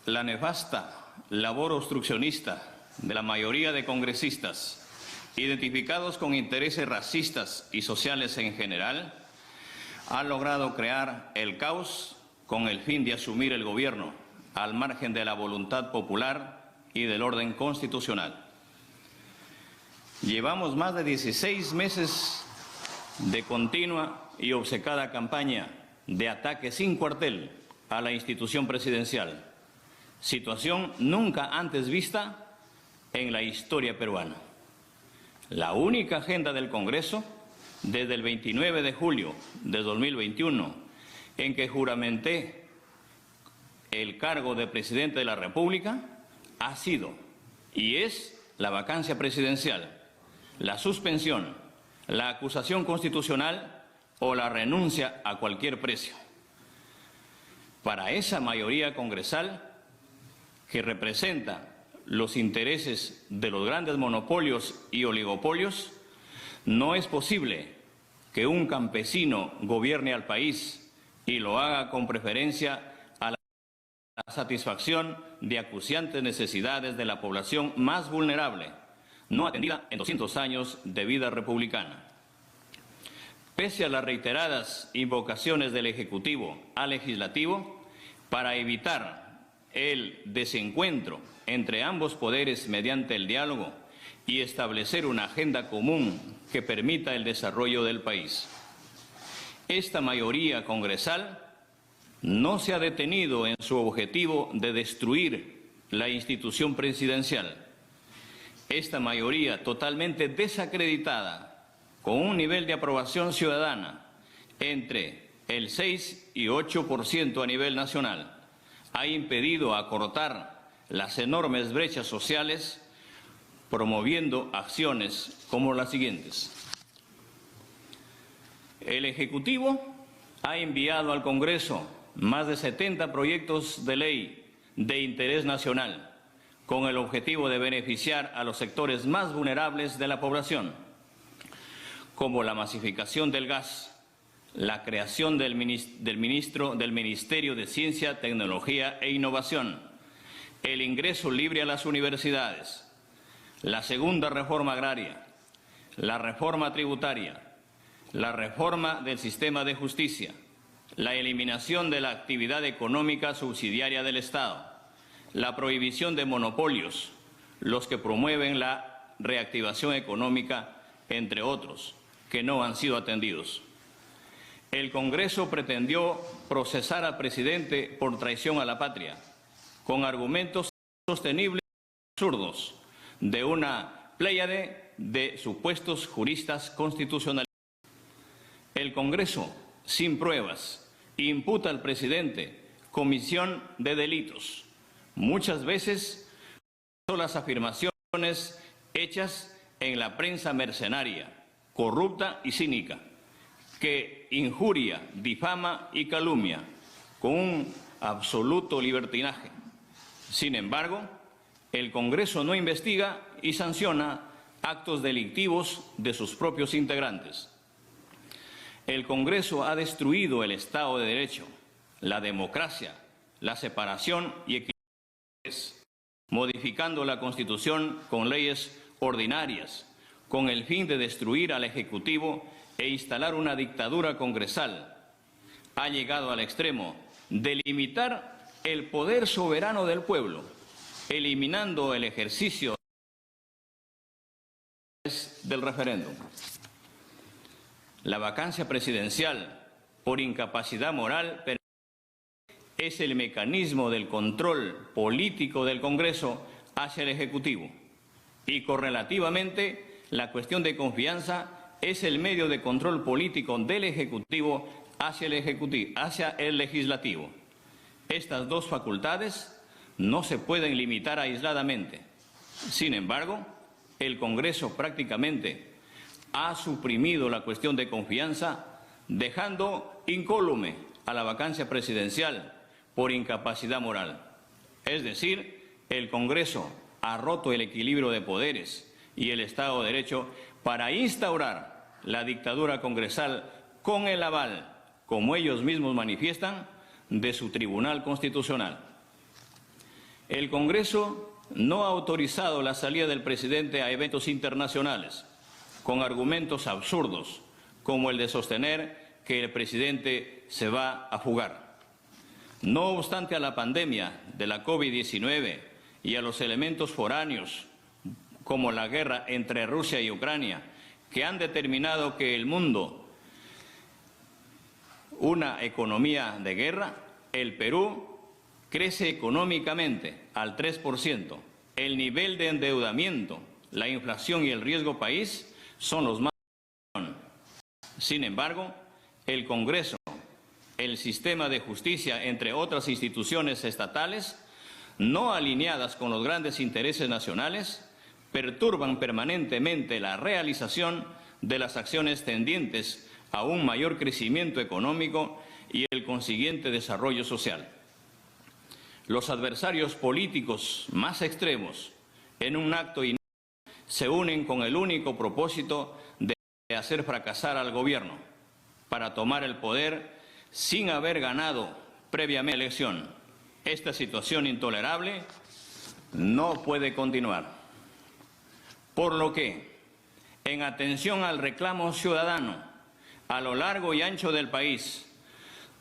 La nefasta labor obstruccionista de la mayoría de congresistas, identificados con intereses racistas y sociales en general, ha logrado crear el caos con el fin de asumir el gobierno al margen de la voluntad popular y del orden constitucional. Llevamos más de 16 meses de continua y obcecada campaña de ataque sin cuartel a la institución presidencial, situación nunca antes vista en la historia peruana. La única agenda del Congreso, desde el 29 de julio de 2021, en que juramenté el cargo de Presidente de la República, ha sido y es la vacancia presidencial, la suspensión, la acusación constitucional o la renuncia a cualquier precio. Para esa mayoría congresal, que representa los intereses de los grandes monopolios y oligopolios, no es posible que un campesino gobierne al país y lo haga con preferencia a la satisfacción de acuciantes necesidades de la población más vulnerable, no atendida en 200 años de vida republicana. Pese a las reiteradas invocaciones del Ejecutivo al Legislativo para evitar el desencuentro entre ambos poderes mediante el diálogo y establecer una agenda común que permita el desarrollo del país, esta mayoría congresal no se ha detenido en su objetivo de destruir la institución presidencial. Esta mayoría, totalmente desacreditada, con un nivel de aprobación ciudadana entre el 6 y 8% a nivel nacional, ha impedido acortar las enormes brechas sociales, promoviendo acciones como las siguientes. El Ejecutivo ha enviado al Congreso más de 70 proyectos de ley de interés nacional, con el objetivo de beneficiar a los sectores más vulnerables de la población, como la masificación del gas, la creación del Ministerio de Ciencia, Tecnología e Innovación, el ingreso libre a las universidades, la segunda reforma agraria, la reforma tributaria, la reforma del sistema de justicia, la eliminación de la actividad económica subsidiaria del Estado, la prohibición de monopolios, los que promueven la reactivación económica, entre otros, que no han sido atendidos. El Congreso pretendió procesar al presidente por traición a la patria, con argumentos sostenibles y absurdos de una pléyade de supuestos juristas constitucionalistas. El Congreso, sin pruebas, imputa al presidente comisión de delitos, muchas veces son las afirmaciones hechas en la prensa mercenaria, corrupta y cínica, que injuria, difama y calumnia con un absoluto libertinaje. Sin embargo, el Congreso no investiga y sanciona actos delictivos de sus propios integrantes. El Congreso ha destruido el Estado de Derecho, la democracia, la separación y equidad, modificando la Constitución con leyes ordinarias, con el fin de destruir al Ejecutivo e instalar una dictadura congresal. Ha llegado al extremo de limitar el poder soberano del pueblo, eliminando el ejercicio del referéndum. La vacancia presidencial por incapacidad moral es el mecanismo del control político del Congreso hacia el Ejecutivo y correlativamente la cuestión de confianza es el medio de control político del Ejecutivo hacia el Legislativo. Estas dos facultades no se pueden limitar aisladamente. Sin embargo, el Congreso prácticamente ha suprimido la cuestión de confianza, dejando incólume a la vacancia presidencial por incapacidad moral. Es decir, el Congreso ha roto el equilibrio de poderes y el Estado de Derecho para instaurar la dictadura congresal con el aval, como ellos mismos manifiestan, de su Tribunal Constitucional. El Congreso no ha autorizado la salida del presidente a eventos internacionales con argumentos absurdos, como el de sostener que el presidente se va a fugar. No obstante a la pandemia de la COVID-19 y a los elementos foráneos, como la guerra entre Rusia y Ucrania, que han determinado que el mundo una economía de guerra, el Perú crece económicamente al 3%. El nivel de endeudamiento, la inflación y el riesgo país son los más altos. Sin embargo, el Congreso, el sistema de justicia, entre otras instituciones estatales, no alineadas con los grandes intereses nacionales, perturban permanentemente la realización de las acciones tendientes a un mayor crecimiento económico y el consiguiente desarrollo social. Los adversarios políticos más extremos, en un acto inédito, se unen con el único propósito de hacer fracasar al gobierno para tomar el poder sin haber ganado previamente la elección. Esta situación intolerable no puede continuar. Por lo que, en atención al reclamo ciudadano, a lo largo y ancho del país,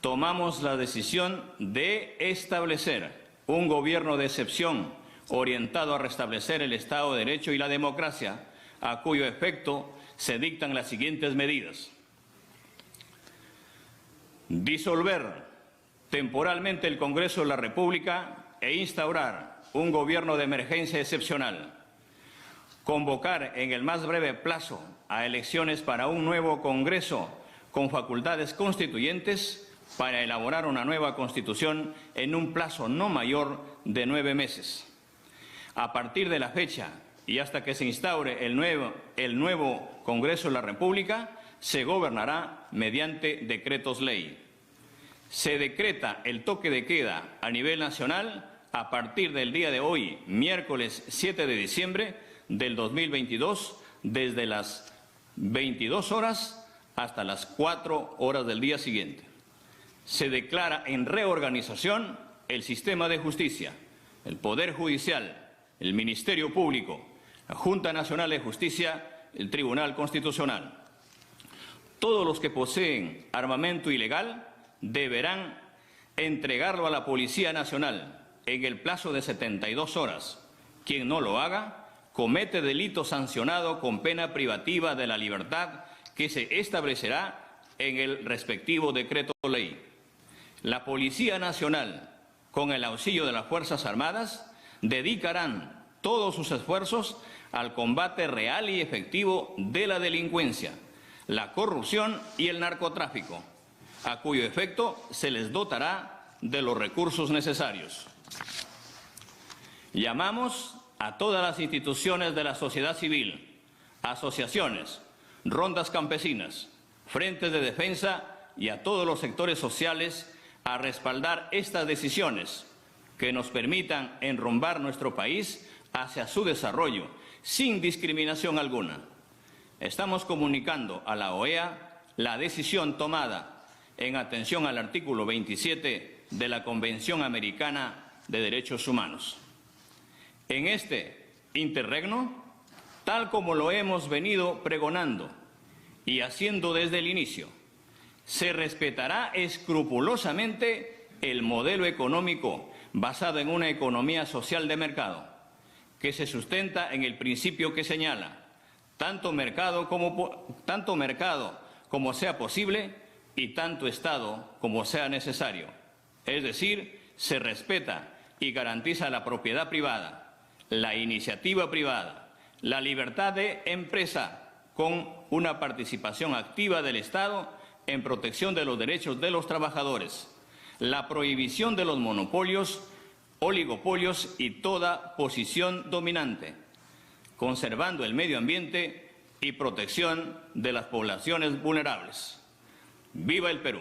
tomamos la decisión de establecer un gobierno de excepción orientado a restablecer el Estado de Derecho y la democracia, a cuyo efecto se dictan las siguientes medidas. Disolver temporalmente el Congreso de la República e instaurar un gobierno de emergencia excepcional. Convocar en el más breve plazo a elecciones para un nuevo Congreso con facultades constituyentes para elaborar una nueva Constitución en un plazo no mayor de 9 meses. A partir de la fecha y hasta que se instaure el nuevo Congreso de la República, se gobernará mediante decretos ley. Se decreta el toque de queda a nivel nacional a partir del día de hoy, miércoles 7 de diciembre del 2022, desde las 22 horas hasta las 4 horas del día siguiente. Se declara en reorganización el sistema de justicia, el Poder Judicial, el Ministerio Público, la Junta Nacional de Justicia, el Tribunal Constitucional. Todos los que poseen armamento ilegal deberán entregarlo a la Policía Nacional en el plazo de 72 horas. Quien no lo haga comete delito sancionado con pena privativa de la libertad que se establecerá en el respectivo decreto ley. La Policía Nacional, con el auxilio de las Fuerzas Armadas, dedicarán todos sus esfuerzos al combate real y efectivo de la delincuencia, la corrupción y el narcotráfico, a cuyo efecto se les dotará de los recursos necesarios. Llamamos a todas las instituciones de la sociedad civil, asociaciones, rondas campesinas, frentes de defensa y a todos los sectores sociales a respaldar estas decisiones que nos permitan enrumbar nuestro país hacia su desarrollo sin discriminación alguna. Estamos comunicando a la OEA la decisión tomada en atención al artículo 27 de la Convención Americana de Derechos Humanos. En este interregno, tal como lo hemos venido pregonando y haciendo desde el inicio, se respetará escrupulosamente el modelo económico basado en una economía social de mercado, que se sustenta en el principio que señala tanto mercado como sea posible y tanto Estado como sea necesario. Es decir, se respeta y garantiza la propiedad privada, la iniciativa privada, la libertad de empresa con una participación activa del Estado en protección de los derechos de los trabajadores, la prohibición de los monopolios, oligopolios y toda posición dominante, conservando el medio ambiente y protección de las poblaciones vulnerables. ¡Viva el Perú!